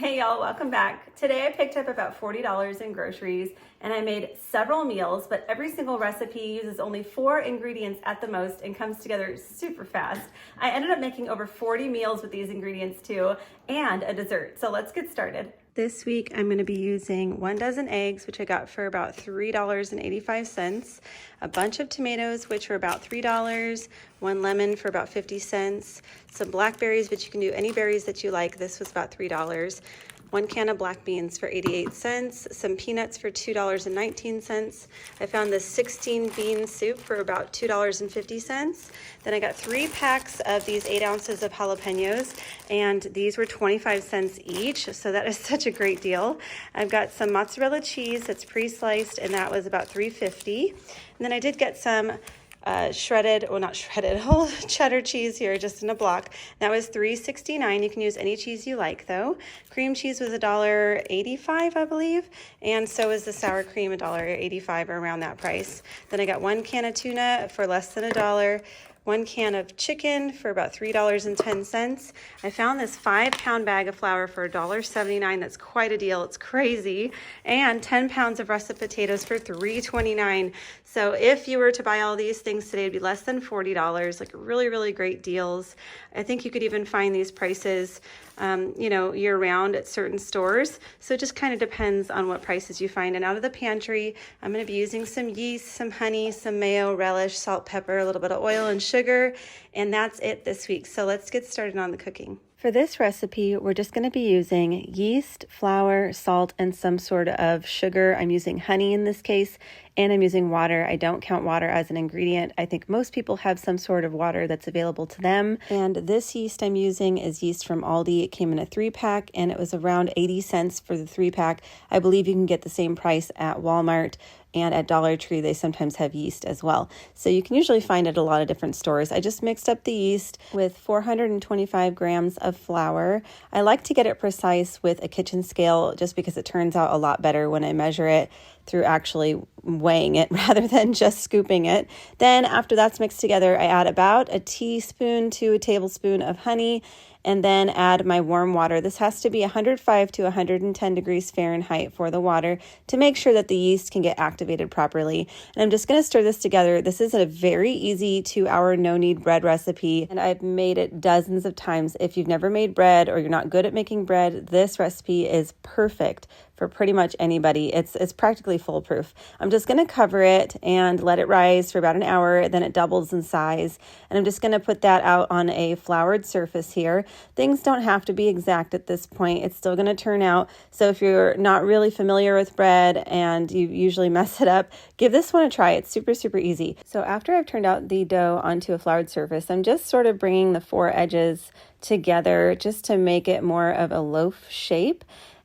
Hey y'all, welcome back. Today I picked up about $40 in groceries and I made several meals, but every single recipe uses only 4 ingredients at the most and comes together super fast. I ended up making over 40 meals with these ingredients too, and a dessert. So let's get started. This week I'm going to be using 1 dozen eggs, which I got for about $3.85, a bunch of tomatoes, which were about $3, 1 lemon for about 50 cents, some blackberries, but you can do any berries that you like. This was about $3. 1 can of black beans for 88 cents, some peanuts for $2.19. I found this 16 bean soup for about $2.50. Then I got 3 packs of these 8 ounces of jalapenos, and these were 25 cents each, so that is such a great deal. I've got some mozzarella cheese that's pre-sliced, and that was about $3.50. And then I did get some whole cheddar cheese here just in a block. That was $3.69. You can use any cheese you like though. Cream cheese was $1.85, I believe, and so is the sour cream, $1.85 or around that price. Then I got 1 can of tuna for less than $1. 1 can of chicken for about $3.10. I found this 5-pound bag of flour for $1.79. That's quite a deal. It's crazy. And 10 pounds of russet potatoes for $3.29. So if you were to buy all these things today, it'd be less than $40. Like really, really great deals. I think you could even find these prices year round at certain stores. So it just kind of depends on what prices you find. And out of the pantry, I'm going to be using some yeast, some honey, some mayo, relish, salt, pepper, a little bit of oil and sugar. And that's it this week. So let's get started on the cooking. For this recipe, we're just going to be using yeast, flour, salt, and some sort of sugar. I'm using honey in this case, and I'm using water. I don't count water as an ingredient. I think most people have some sort of water that's available to them. And this yeast I'm using is yeast from Aldi. It came in a 3-pack, and it was around 80 cents for the 3-pack. I believe you can get the same price at Walmart. And at Dollar Tree, they sometimes have yeast as well. So you can usually find it at a lot of different stores. I just mixed up the yeast with 425 grams of flour. I like to get it precise with a kitchen scale just because it turns out a lot better when I measure it through actually weighing it rather than just scooping it. Then after that's mixed together, I add about a teaspoon to a tablespoon of honey, and then add my warm water. This has to be 105 to 110 degrees Fahrenheit for the water to make sure that the yeast can get activated properly. And I'm just going to stir this together. This is a very easy 2-hour no-knead bread recipe, and I've made it dozens of times. If you've never made bread or you're not good at making bread, this recipe is perfect for pretty much anybody. It's practically foolproof. I'm just going to cover it and let it rise for about an hour. Then it doubles in size. And I'm just going to put that out on a floured surface here. Things don't have to be exact at this point. It's still going to turn out. So if you're not really familiar with bread and you usually mess it up, give this one a try. It's super, super easy. So after I've turned out the dough onto a floured surface, I'm just sort of bringing the 4 edges together just to make it more of a loaf shape.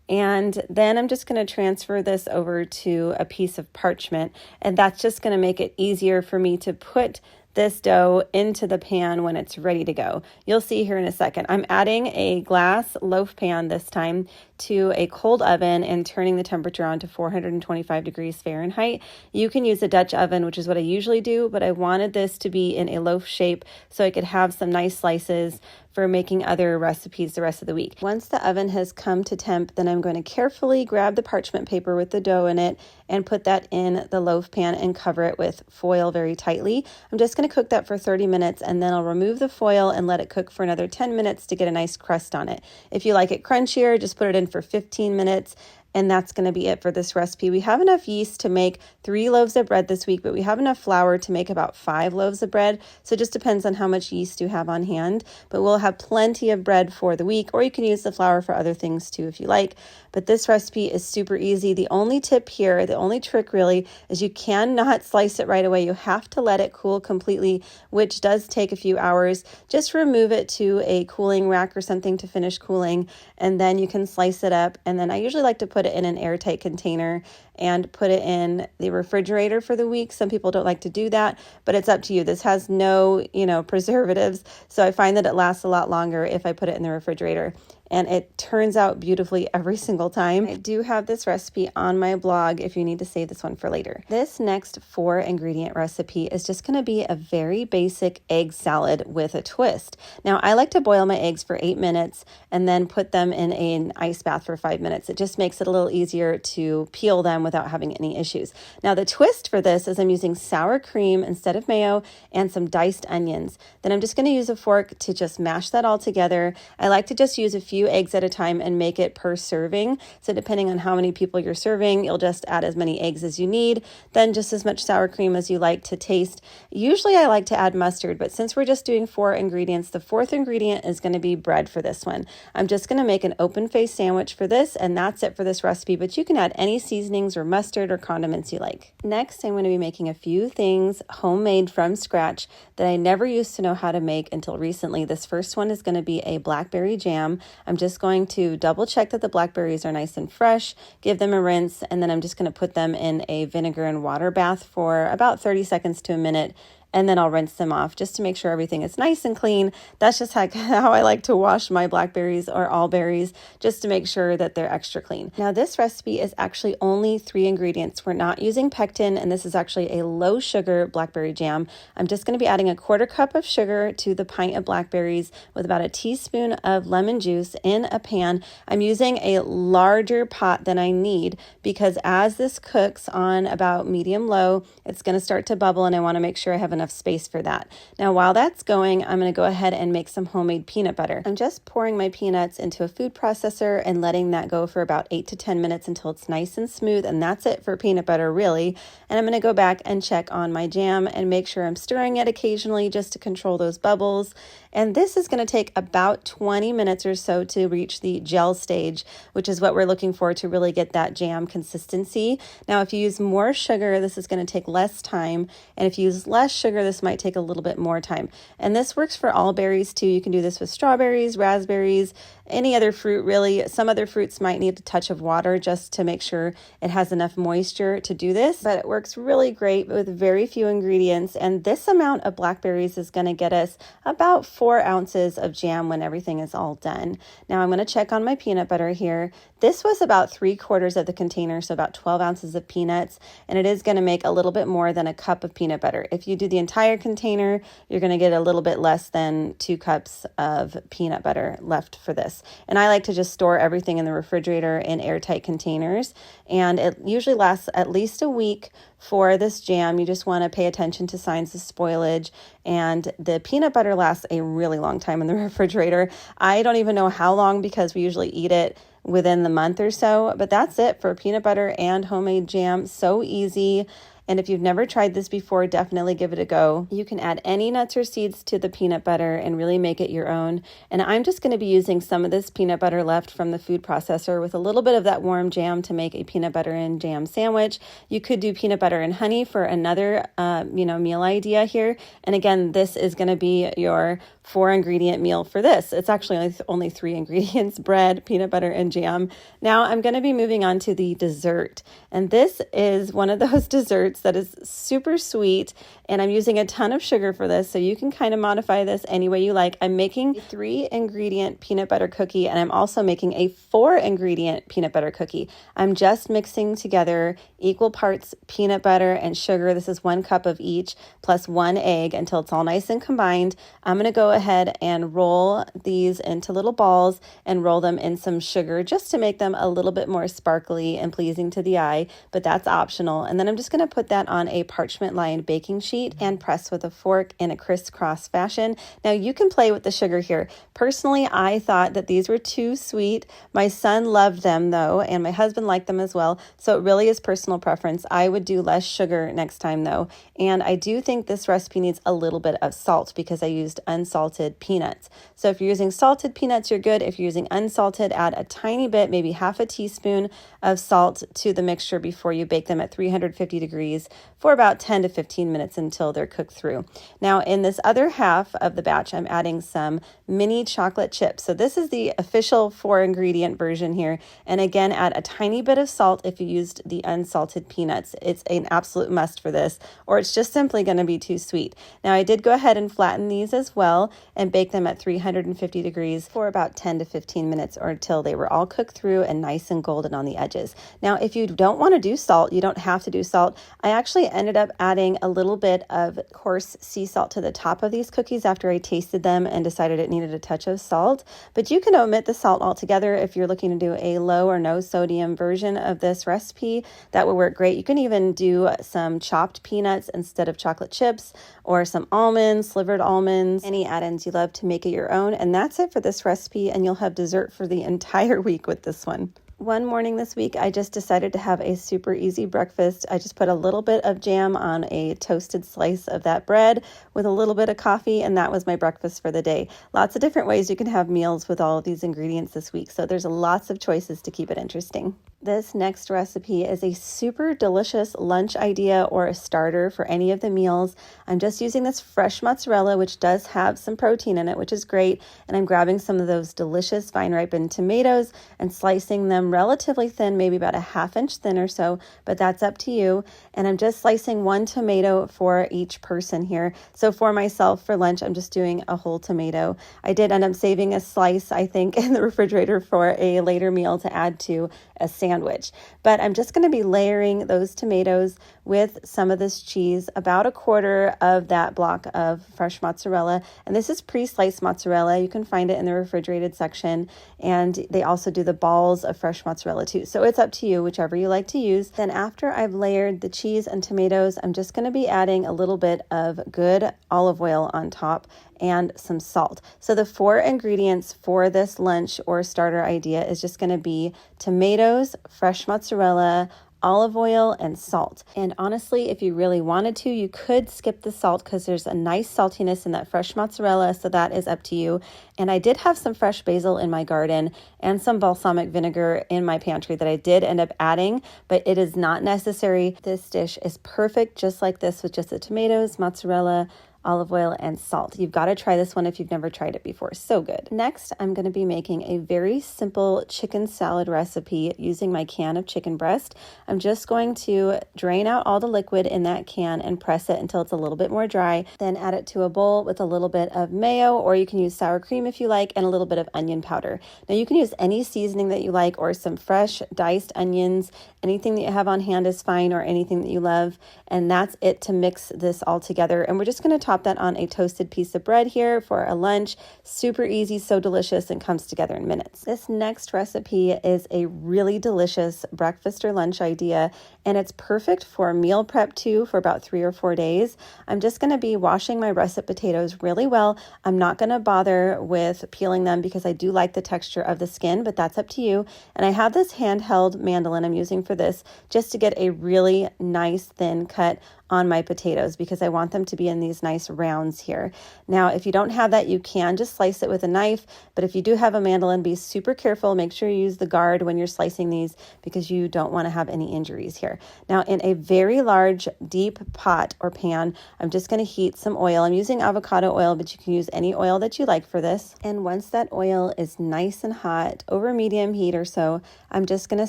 And then I'm just going to transfer this over to a piece of parchment, and that's just going to make it easier for me to put this dough into the pan when it's ready to go. You'll see here in a second. I'm adding a glass loaf pan this time to a cold oven and turning the temperature on to 425 degrees Fahrenheit. You can use a Dutch oven, which is what I usually do, but I wanted this to be in a loaf shape so I could have some nice slices for making other recipes the rest of the week. Once the oven has come to temp, then I'm going to carefully grab the parchment paper with the dough in it and put that in the loaf pan and cover it with foil very tightly. I'm just going to cook that for 30 minutes, and then I'll remove the foil and let it cook for another 10 minutes to get a nice crust on it. If you like it crunchier, just put it in for 15 minutes. And that's going to be it for this recipe. We have enough yeast to make 3 loaves of bread this week, but we have enough flour to make about 5 loaves of bread. So it just depends on how much yeast you have on hand. But we'll have plenty of bread for the week, or you can use the flour for other things too if you like. But this recipe is super easy. The only tip here, the only trick really, is you cannot slice it right away. You have to let it cool completely, which does take a few hours. Just remove it to a cooling rack or something to finish cooling, and then you can slice it up. And then I usually like to put it in an airtight container and put it in the refrigerator for the week. Some people don't like to do that, but it's up to you. This has no, preservatives. So I find that it lasts a lot longer if I put it in the refrigerator. and it turns out beautifully every single time. I do have this recipe on my blog if you need to save this one for later. This next 4-ingredient recipe is just going to be a very basic egg salad with a twist. Now, I like to boil my eggs for 8 minutes and then put them in an ice bath for 5 minutes. It just makes it a little easier to peel them without having any issues. Now, the twist for this is I'm using sour cream instead of mayo and some diced onions. Then I'm just going to use a fork to just mash that all together. I like to just use a few eggs at a time and make it per serving. So depending on how many people you're serving, you'll just add as many eggs as you need, then just as much sour cream as you like to taste. Usually I like to add mustard, but since we're just doing 4 ingredients, the 4th ingredient is going to be bread for this one. I'm just going to make an open-faced sandwich for this, and that's it for this recipe, but you can add any seasonings or mustard or condiments you like. Next, I'm going to be making a few things homemade from scratch that I never used to know how to make until recently. This first one is going to be a blackberry jam. I'm just going to double check that the blackberries are nice and fresh, give them a rinse, and then I'm just going to put them in a vinegar and water bath for about 30 seconds to a minute. And then I'll rinse them off just to make sure everything is nice and clean. That's just how I like to wash my blackberries or all berries, just to make sure that they're extra clean. Now, this recipe is actually only 3 ingredients. We're not using pectin, and this is actually a low sugar blackberry jam. I'm just going to be adding a 1/4 cup of sugar to the pint of blackberries with about a teaspoon of lemon juice in a pan. I'm using a larger pot than I need because as this cooks on about medium low, it's going to start to bubble, and I want to make sure I have enough space for that. Now, while that's going, I'm going to go ahead and make some homemade peanut butter. I'm just pouring my peanuts into a food processor and letting that go for about 8 to 10 minutes until it's nice and smooth, and that's it for peanut butter, really. And I'm going to go back and check on my jam and make sure I'm stirring it occasionally just to control those bubbles. And this is going to take about 20 minutes or so to reach the gel stage, which is what we're looking for to really get that jam consistency. Now, if you use more sugar, this is going to take less time. And if you use less sugar, this might take a little bit more time. And this works for all berries too. You can do this with strawberries, raspberries, any other fruit really. Some other fruits might need a touch of water just to make sure it has enough moisture to do this, but it works really great with very few ingredients. And this amount of blackberries is going to get us about 4 ounces of jam when everything is all done. Now I'm going to check on my peanut butter here. This was about 3/4 of the container, so about 12 ounces of peanuts, and it is going to make a little bit more than a cup of peanut butter. If you do the entire container, you're going to get a little bit less than 2 cups of peanut butter left for this. And I like to just store everything in the refrigerator in airtight containers, and it usually lasts at least a week. For this jam, you just want to pay attention to signs of spoilage, and the peanut butter lasts a really long time in the refrigerator. I don't even know how long because we usually eat it within the month or so, but that's it for peanut butter and homemade jam. So easy. And if you've never tried this before, definitely give it a go. You can add any nuts or seeds to the peanut butter and really make it your own. And I'm just going to be using some of this peanut butter left from the food processor with a little bit of that warm jam to make a peanut butter and jam sandwich. You could do peanut butter and honey for another meal idea here. And again, this is going to be your 4-ingredient meal for this. It's actually only 3 ingredients: bread, peanut butter, and jam. Now I'm going to be moving on to the dessert. And this is one of those desserts that is super sweet, and I'm using a ton of sugar for this, so you can kind of modify this any way you like. I'm making a 3-ingredient peanut butter cookie, and I'm also making a 4-ingredient peanut butter cookie. I'm just mixing together equal parts peanut butter and sugar. This is 1 cup of each plus 1 egg until it's all nice and combined. I'm going to go ahead and roll these into little balls and roll them in some sugar just to make them a little bit more sparkly and pleasing to the eye, but that's optional. And then I'm just going to put that on a parchment-lined baking sheet and press with a fork in a crisscross fashion. Now you can play with the sugar here. Personally, I thought that these were too sweet. My son loved them though, and my husband liked them as well. So it really is personal preference. I would do less sugar next time though. And I do think this recipe needs a little bit of salt because I used unsalted peanuts. So if you're using salted peanuts, you're good. If you're using unsalted, add a tiny bit, maybe half a teaspoon of salt to the mixture before you bake them at 350 degrees for about 10 to 15 minutes until they're cooked through. Now in this other half of the batch, I'm adding some mini chocolate chips. So this is the official 4-ingredient version here. And again, add a tiny bit of salt if you used the unsalted peanuts. It's an absolute must for this, or it's just simply going to be too sweet. Now I did go ahead and flatten these as well. and bake them at 350 degrees for about 10 to 15 minutes or until they were all cooked through and nice and golden on the edges. Now, if you don't want to do salt, you don't have to do salt. I actually ended up adding a little bit of coarse sea salt to the top of these cookies after I tasted them and decided it needed a touch of salt. But you can omit the salt altogether if you're looking to do a low or no sodium version of this recipe. That would work great. You can even do some chopped peanuts instead of chocolate chips, or some almonds, slivered almonds, any add-ins you love to make it your own. And that's it for this recipe, and you'll have dessert for the entire week with this one. One morning this week, I just decided to have a super easy breakfast. I just put a little bit of jam on a toasted slice of that bread with a little bit of coffee, and that was my breakfast for the day. Lots of different ways you can have meals with all of these ingredients this week, so there's lots of choices to keep it interesting. This next recipe is a super delicious lunch idea or a starter for any of the meals. I'm just using this fresh mozzarella, which does have some protein in it, which is great. And I'm grabbing some of those delicious vine ripened tomatoes and slicing them relatively thin, maybe about a ½ inch thin or so, but that's up to you. And I'm just slicing 1 tomato for each person here. So for myself, for lunch, I'm just doing a whole tomato. I did end up saving a slice, I think, in the refrigerator for a later meal to add to a sandwich. But I'm just going to be layering those tomatoes with some of this cheese, about 1/4 of that block of fresh mozzarella. And this is pre-sliced mozzarella. You can find it in the refrigerated section. And they also do the balls of fresh mozzarella too. So it's up to you, whichever you like to use. Then after I've layered the cheese and tomatoes, I'm just going to be adding a little bit of good olive oil on top and some salt. So the 4 ingredients for this lunch or starter idea is just going to be tomatoes, fresh mozzarella, olive oil, and salt. And honestly, if you really wanted to, you could skip the salt because there's a nice saltiness in that fresh mozzarella, so that is up to you. And I did have some fresh basil in my garden and some balsamic vinegar in my pantry that I did end up adding, but it is not necessary. This dish is perfect just like this with just the tomatoes, mozzarella, olive oil, and salt. You've got to try this one if you've never tried it before. So good. Next, I'm going to be making a very simple chicken salad recipe using my can of chicken breast. I'm just going to drain out all the liquid in that can and press it until it's a little bit more dry. Then add it to a bowl with a little bit of mayo, or you can use sour cream if you like, and a little bit of onion powder. Now you can use any seasoning that you like or some fresh diced onions. Anything that you have on hand is fine, or anything that you love. And that's it to mix this all together. And we're just going to top that on a toasted piece of bread here for a lunch. Super easy, so delicious, and comes together in minutes. This next recipe is a really delicious breakfast or lunch idea, and it's perfect for meal prep too for about 3 or 4 days. I'm just going to be washing my russet potatoes really well. I'm not going to bother with peeling them because I do like the texture of the skin, but that's up to you. And I have this handheld mandolin I'm using for this just to get a really nice thin cut on my potatoes because I want them to be in these nice rounds here. Now, if you don't have that, you can just slice it with a knife, but if you do have a mandolin, be super careful. Make sure you use the guard when you're slicing these because you don't want to have any injuries here. Now, in a very large, deep pot or pan, I'm just going to heat some oil. I'm using avocado oil, but you can use any oil that you like for this. And once that oil is nice and hot, over medium heat or so, I'm just going to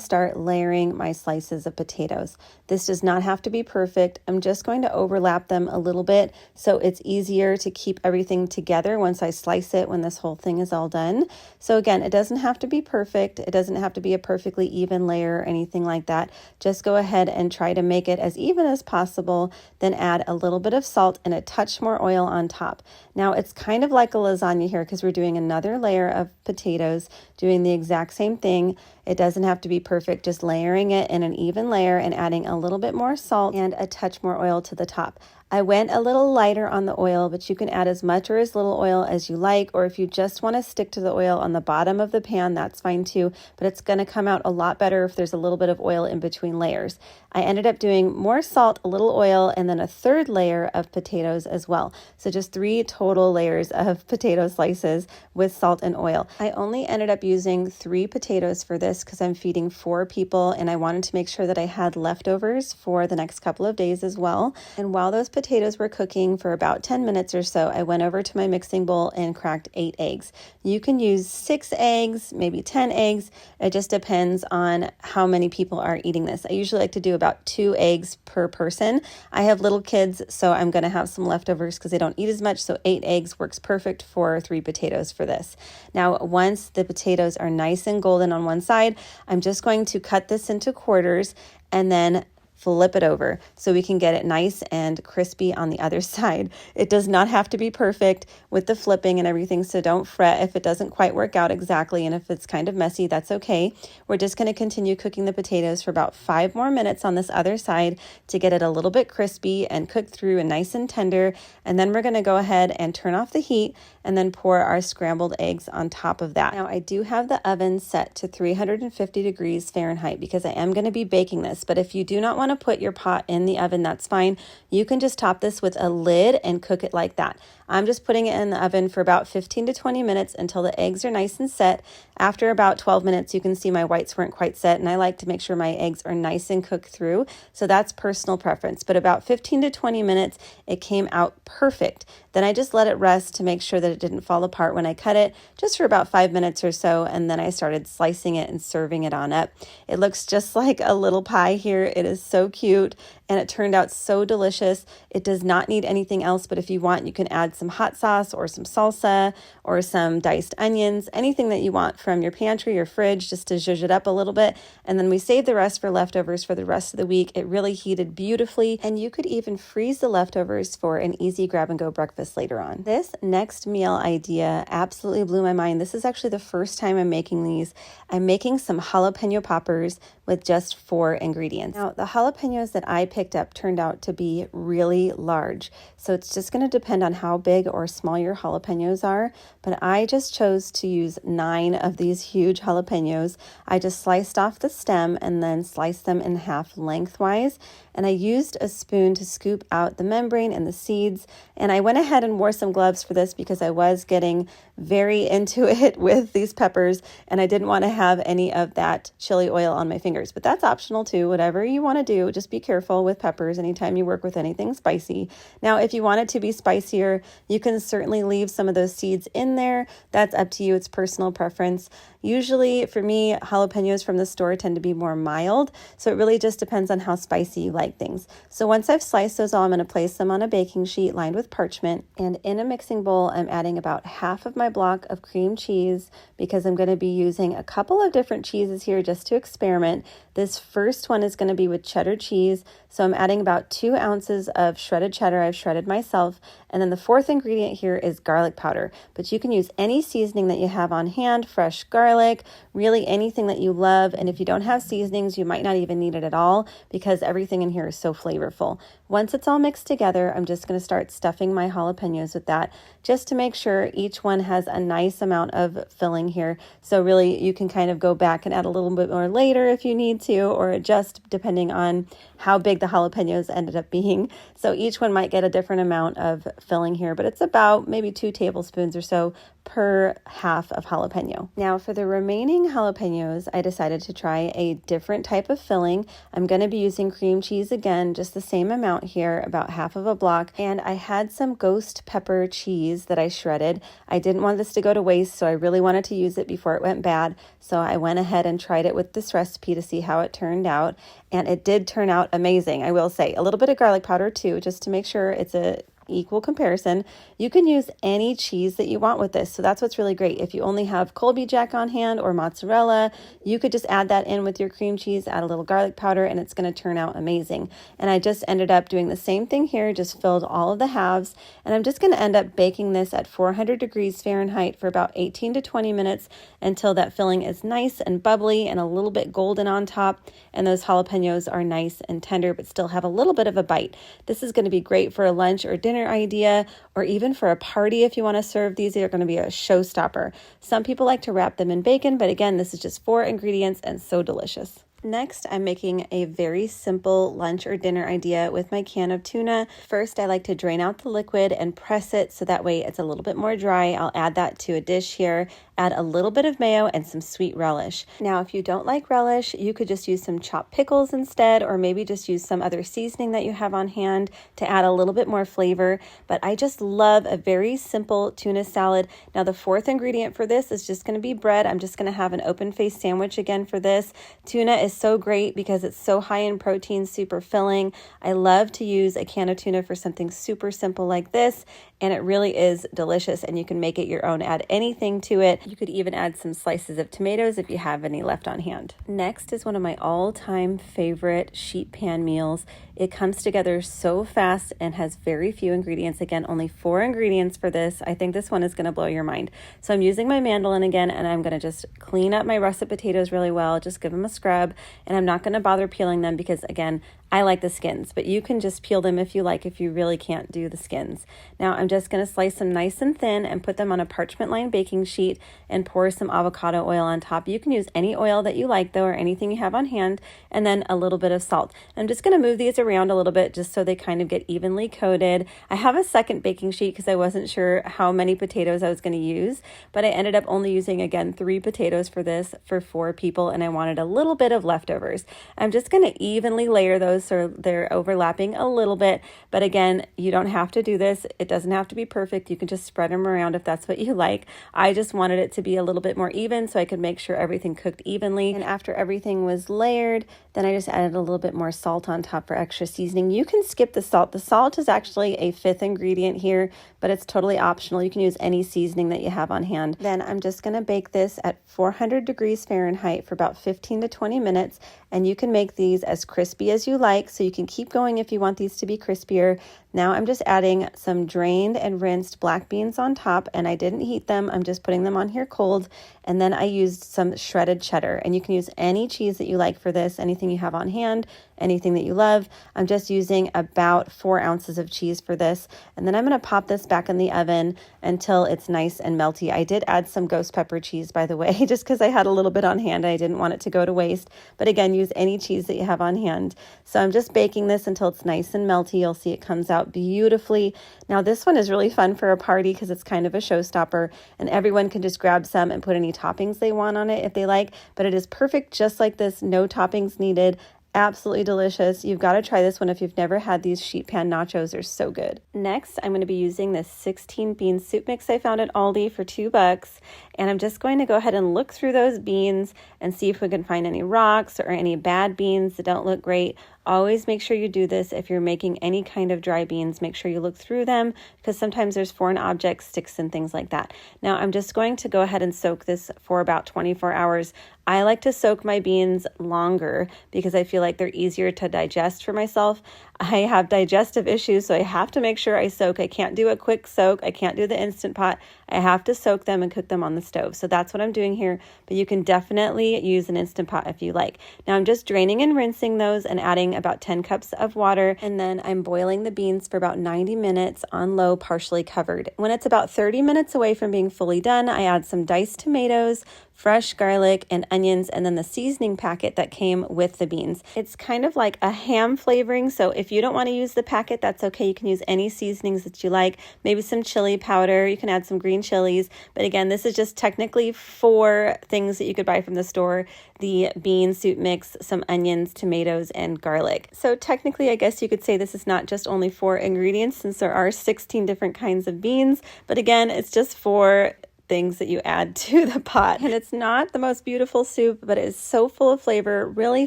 start layering my slices of potatoes. This does not have to be perfect. I'm just going to overlap them a little bit so it's easier to keep everything together once I slice it when this whole thing is all done. So again, it doesn't have to be perfect. It doesn't have to be a perfectly even layer or anything like that. Just go ahead and try to make it as even as possible, then add a little bit of salt and a touch more oil on top. Now it's kind of like a lasagna here because we're doing another layer of potatoes, doing the exact same thing. It doesn't have to be perfect, just layering it in an even layer and adding a little bit more salt and a touch more oil to the top. I went a little lighter on the oil, but you can add as much or as little oil as you like, or if you just want to stick to the oil on the bottom of the pan, that's fine too, but it's going to come out a lot better if there's a little bit of oil in between layers. I ended up doing more salt, a little oil, and then a third layer of potatoes as well. So just 3 total layers of potato slices with salt and oil. I only ended up using 3 potatoes for this because I'm feeding 4 people, and I wanted to make sure that I had leftovers for the next couple of days as well. And while those potatoes were cooking for about 10 minutes or so, I went over to my mixing bowl and cracked 8 eggs. You can use 6 eggs, maybe 10 eggs. It just depends on how many people are eating this. I usually like to do about 2 eggs per person. I have little kids, so I'm going to have some leftovers because they don't eat as much, so 8 eggs works perfect for 3 potatoes for this. Now, once the potatoes are nice and golden on one side, I'm just going to cut this into quarters and then flip it over so we can get it nice and crispy on the other side. It does not have to be perfect with the flipping and everything, so don't fret if it doesn't quite work out exactly, and if it's kind of messy, that's okay. We're just going to continue cooking the potatoes for about 5 more minutes on this other side to get it a little bit crispy and cooked through and nice and tender, and then we're going to go ahead and turn off the heat and then pour our scrambled eggs on top of that. Now, I do have the oven set to 350 degrees Fahrenheit because I am going to be baking this, but if you do not want to put your pot in the oven, that's fine. You can just top this with a lid and cook it like that. I'm just putting it in the oven for about 15 to 20 minutes until the eggs are nice and set. After about 12 minutes, you can see my whites weren't quite set, and I like to make sure my eggs are nice and cooked through. So that's personal preference. But about 15 to 20 minutes, it came out perfect. Then I just let it rest to make sure that it didn't fall apart when I cut it, just for about 5 minutes or so, and then I started slicing it and serving it on up. It looks just like a little pie here. It is so cute, and it turned out so delicious. It does not need anything else, but if you want, you can add some hot sauce or some salsa or some diced onions, anything that you want from your pantry or fridge, just to zhuzh it up a little bit. And then we save the rest for leftovers for the rest of the week. It really heated beautifully, and you could even freeze the leftovers for an easy grab and go breakfast later on. This next meal idea absolutely blew my mind. This is actually the first time I'm making these. I'm making some jalapeno poppers with just 4 ingredients. Now, the jalapenos that I picked up turned out to be really large, so it's just going to depend on how big or small your jalapenos are, but I just chose to use 9 of these huge jalapenos. I just sliced off the stem and then sliced them in half lengthwise, and I used a spoon to scoop out the membrane and the seeds, and I went ahead and wore some gloves for this because I was getting very into it with these peppers, and I didn't want to have any of that chili oil on my fingers, but that's optional too. Whatever you want to do, just be careful with peppers anytime you work with anything spicy. Now, if you want it to be spicier, you can certainly leave some of those seeds in there. That's up to you. It's personal preference. Usually for me, jalapenos from the store tend to be more mild, so it really just depends on how spicy you like things. So once I've sliced those all, I'm going to place them on a baking sheet lined with parchment, and in a mixing bowl, I'm adding about half of my block of cream cheese because I'm going to be using a couple of different cheeses here just to experiment. This first one is going to be with cheddar cheese, so I'm adding about 2 ounces of shredded cheddar I've shredded myself, and then the 4th ingredient here is garlic powder, but you can use any seasoning that you have on hand, fresh garlic, really anything that you love, and if you don't have seasonings, you might not even need it at all because everything in here is so flavorful. Once it's all mixed together, I'm just going to start stuffing my jalapenos with that just to make sure each one has a nice amount of filling here. So really you can kind of go back and add a little bit more later if you need to, or adjust depending on how big the jalapenos ended up being. So each one might get a different amount of filling here, but it's about maybe 2 tablespoons or so per half of jalapeno. Now for the remaining jalapenos, I decided to try a different type of filling. I'm going to be using cream cheese again, just the same amount here, about half of a block, and I had some ghost pepper cheese that I shredded. I didn't want this to go to waste, so I really wanted to use it before it went bad, so I went ahead and tried it with this recipe to see how it turned out, and it did turn out amazing. I will say a little bit of garlic powder too, just to make sure it's a equal comparison. You can use any cheese that you want with this, so that's what's really great. If you only have Colby Jack on hand or mozzarella, you could just add that in with your cream cheese, add a little garlic powder, and it's going to turn out amazing. And I just ended up doing the same thing here, just filled all of the halves, and I'm just going to end up baking this at 400 degrees Fahrenheit for about 18 to 20 minutes until that filling is nice and bubbly and a little bit golden on top, and those jalapenos are nice and tender but still have a little bit of a bite. This is going to be great for a lunch or dinner idea, or even for a party if you want to serve these. They're going to be a showstopper. Some people like to wrap them in bacon, but again, this is just 4 ingredients and so delicious. Next, I'm making a very simple lunch or dinner idea with my can of tuna. First, I like to drain out the liquid and press it so that way it's a little bit more dry. I'll add that to a dish here, add a little bit of mayo and some sweet relish. Now, if you don't like relish, you could just use some chopped pickles instead, or maybe just use some other seasoning that you have on hand to add a little bit more flavor. But I just love a very simple tuna salad. Now, the fourth ingredient for this is just going to be bread. I'm just going to have an open-faced sandwich again for this. Tuna is so great because it's so high in protein, super filling. I love to use a can of tuna for something super simple like this, and it really is delicious, and you can make it your own, add anything to it. You could even add some slices of tomatoes if you have any left on hand. Next is one of my all-time favorite sheet pan meals. It comes together so fast and has very few ingredients. Again, only 4 ingredients for this. I think this one is going to blow your mind. So I'm using my mandolin again, and I'm going to just clean up my russet potatoes really well, just give them a scrub, and I'm not going to bother peeling them because, again, I like the skins, but you can just peel them if you like, if you really can't do the skins. Now I'm just going to slice them nice and thin and put them on a parchment lined baking sheet and pour some avocado oil on top. You can use any oil that you like though, or anything you have on hand, and then a little bit of salt. I'm just going to move these around a little bit just so they kind of get evenly coated. I have a second baking sheet because I wasn't sure how many potatoes I was going to use, but I ended up only using, again, 3 potatoes for this for 4 people, and I wanted a little bit of leftovers. I'm just going to evenly layer those so they're overlapping a little bit, but again, you don't have to do this. It doesn't have to be perfect. You can just spread them around if that's what you like. I just wanted it to be a little bit more even so I could make sure everything cooked evenly. And after everything was layered, then I just added a little bit more salt on top for extra seasoning. You can skip the salt. The salt is actually a 5th ingredient here, but it's totally optional. You can use any seasoning that you have on hand. Then I'm just going to bake this at 400 degrees Fahrenheit for about 15 to 20 minutes, and you can make these as crispy as you like. So you can keep going if you want these to be crispier. Now I'm just adding some drained and rinsed black beans on top, and I didn't heat them. I'm just putting them on here cold. And then I used some shredded cheddar, and you can use any cheese that you like for this, anything you have on hand, anything that you love. I'm just using about 4 ounces of cheese for this. And then I'm going to pop this back in the oven until it's nice and melty. I did add some ghost pepper cheese, by the way, just because I had a little bit on hand. I didn't want it to go to waste. But again, use any cheese that you have on hand. So I'm just baking this until it's nice and melty. You'll see it comes out beautifully. Now this one is really fun for a party because it's kind of a showstopper, and everyone can just grab some and put any toppings they want on it if they like, but it is perfect just like this, no toppings needed. Absolutely delicious. You've got to try this one if you've never had these sheet pan nachos. They're so good. Next, I'm going to be using this 16 bean soup mix I found at Aldi for $2, and I'm just going to go ahead and look through those beans and see if we can find any rocks or any bad beans that don't look great. Always make sure you do this if you're making any kind of dry beans. Make sure you look through them because sometimes there's foreign objects, sticks, and things like that. Now I'm just going to go ahead and soak this for about 24 hours. I like to soak my beans longer because I feel like they're easier to digest for myself. I have digestive issues, so I have to make sure I soak. I can't do a quick soak. I can't do the Instant Pot. I have to soak them and cook them on the stove. So that's what I'm doing here, but you can definitely use an Instant Pot if you like. Now I'm just draining and rinsing those and adding about 10 cups of water, and then I'm boiling the beans for about 90 minutes on low, partially covered. When it's about 30 minutes away from being fully done, I add some diced tomatoes, fresh garlic, and onions, and then the seasoning packet that came with the beans. It's kind of like a ham flavoring, so if you don't want to use the packet, that's okay. You can use any seasonings that you like, maybe some chili powder, you can add some green chilies, but again, this is just technically 4 things that you could buy from the store: the bean soup mix, some onions, tomatoes, and garlic. So technically, I guess you could say this is not just only 4 ingredients since there are 16 different kinds of beans, but again, it's just 4 things that you add to the pot. And it's not the most beautiful soup, but it is so full of flavor, really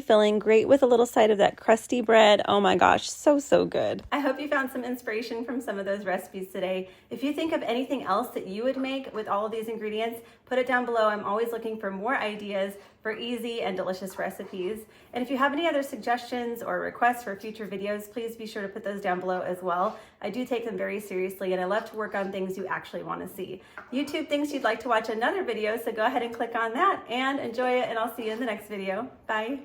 filling, great with a little side of that crusty bread. Oh my gosh, so, so good. I hope you found some inspiration from some of those recipes today. If you think of anything else that you would make with all of these ingredients, put it down below. I'm always looking for more ideas for easy and delicious recipes. And if you have any other suggestions or requests for future videos, please be sure to put those down below as well. I do take them very seriously, and I love to work on things you actually want to see. YouTube thinks you'd like to watch another video, so go ahead and click on that and enjoy it, and I'll see you in the next video. Bye.